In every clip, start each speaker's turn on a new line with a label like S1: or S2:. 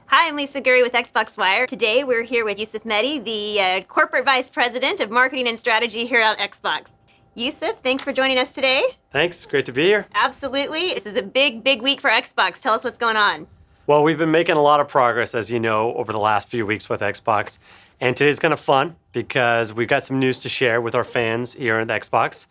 S1: Hi, I'm Lisa Gurry with Xbox Wire. Today we're here with Yusuf Mehdi, the Corporate Vice President of Marketing and Strategy here at Xbox. Yusuf, thanks for joining us today.
S2: Thanks, great to be here.
S1: Absolutely. This is a big week for Xbox. Tell us what's going on.
S2: Well, we've been making a lot of progress, as you know, over the last few weeks with Xbox. And today's kind of fun because we've got some news to share with our fans here at Xbox.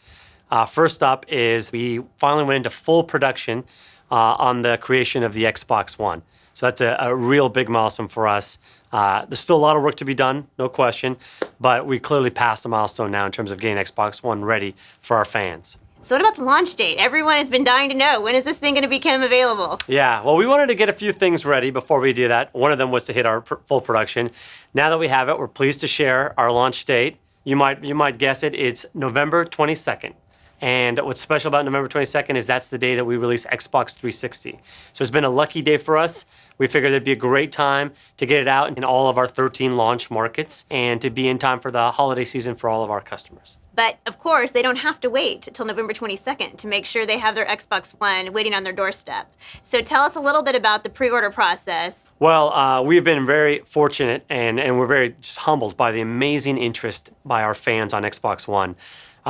S2: First up is we finally went into full production on the creation of the Xbox One. So that's a real big milestone for us. There's still a lot of work to be done, no question, but we clearly passed a milestone now in terms of getting Xbox One ready for our fans.
S1: So what about the launch date? Everyone has been dying to know. When is this thing going to become available?
S2: Yeah, well, we wanted to get a few things ready before we do that. One of them was to hit our full production. Now that we have it, we're pleased to share our launch date. You might guess it, it's November 22nd. And what's special about November 22nd is that's the day that we release Xbox 360. So it's been a lucky day for us. We figured it'd be a great time to get it out in all of our 13 launch markets and to be in time for the holiday season for all of our customers.
S1: But of course, they don't have to wait until November 22nd to make sure they have their Xbox One waiting on their doorstep. So tell us a little bit about the pre-order process.
S2: Well, we've been very fortunate and we're very just humbled by the amazing interest by our fans on Xbox One.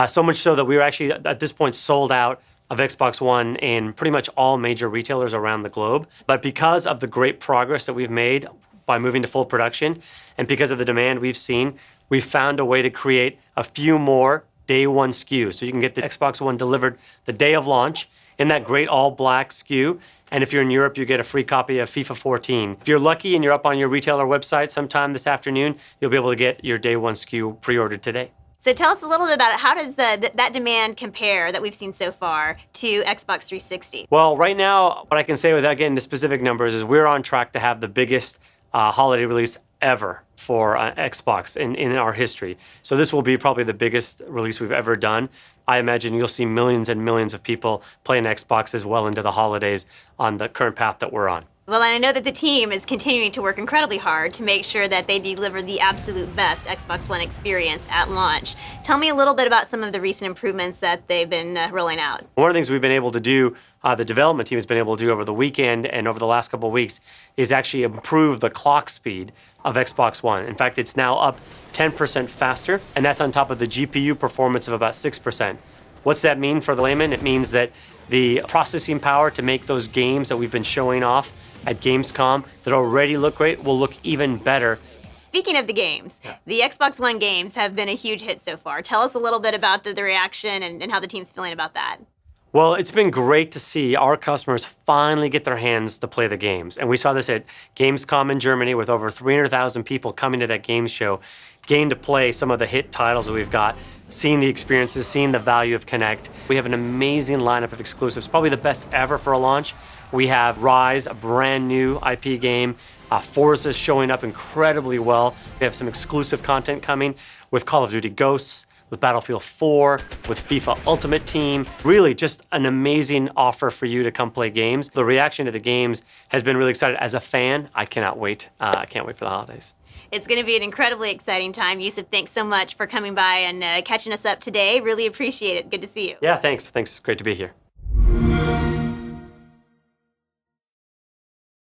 S2: So much so that we were actually, at this point, sold out of Xbox One in pretty much all major retailers around the globe. But because of the great progress that we've made by moving to full production, and because of the demand we've seen, we've found a way to create a few more day one SKUs. So you can get the Xbox One delivered the day of launch in that great all black SKU. And if you're in Europe, you get a free copy of FIFA 14. If you're lucky and you're up on your retailer website sometime this afternoon, you'll be able to get your day one SKU pre-ordered today.
S1: So tell us a little bit about it. How does that demand compare that we've seen so far to Xbox 360?
S2: Well, right now, what I can say without getting into specific numbers is we're on track to have the biggest holiday release ever for Xbox in our history. So this will be probably the biggest release we've ever done. I imagine you'll see millions and millions of people playing Xbox as well into the holidays on the current path that we're on.
S1: Well, and I know that the team is continuing to work incredibly hard to make sure that they deliver the absolute best Xbox One experience at launch. Tell me a little bit about some of the recent improvements that they've been rolling out.
S2: One of the things we've been able to do, the development team has been able to do over the weekend and over the last couple of weeks, is actually improve the clock speed of Xbox One. In fact, it's now up 10% faster, and that's on top of the GPU performance of about 6%. What's that mean for the layman? It means that the processing power to make those games that we've been showing off at Gamescom that already look great will look even better.
S1: Speaking of the games, the Xbox One games have been a huge hit so far. Tell us a little bit about the reaction and how the team's feeling about that.
S2: Well, it's been great to see our customers finally get their hands to play the games. And we saw this at Gamescom in Germany with over 300,000 people coming to that games show, getting to play some of the hit titles that we've got, seeing the experiences, seeing the value of Kinect. We have an amazing lineup of exclusives, probably the best ever for a launch. We have Rise, a brand new IP game. Forza is showing up incredibly well. We have some exclusive content coming with Call of Duty Ghosts, with Battlefield 4, with FIFA Ultimate Team. Really just an amazing offer for you to come play games. The reaction to the games has been really exciting. As a fan, I cannot wait. I can't wait for the holidays.
S1: It's going to be an incredibly exciting time. Yusuf, thanks so much for coming by and catching us up today. Really appreciate it. Good to see you.
S2: Yeah, thanks. Thanks. Great to be here.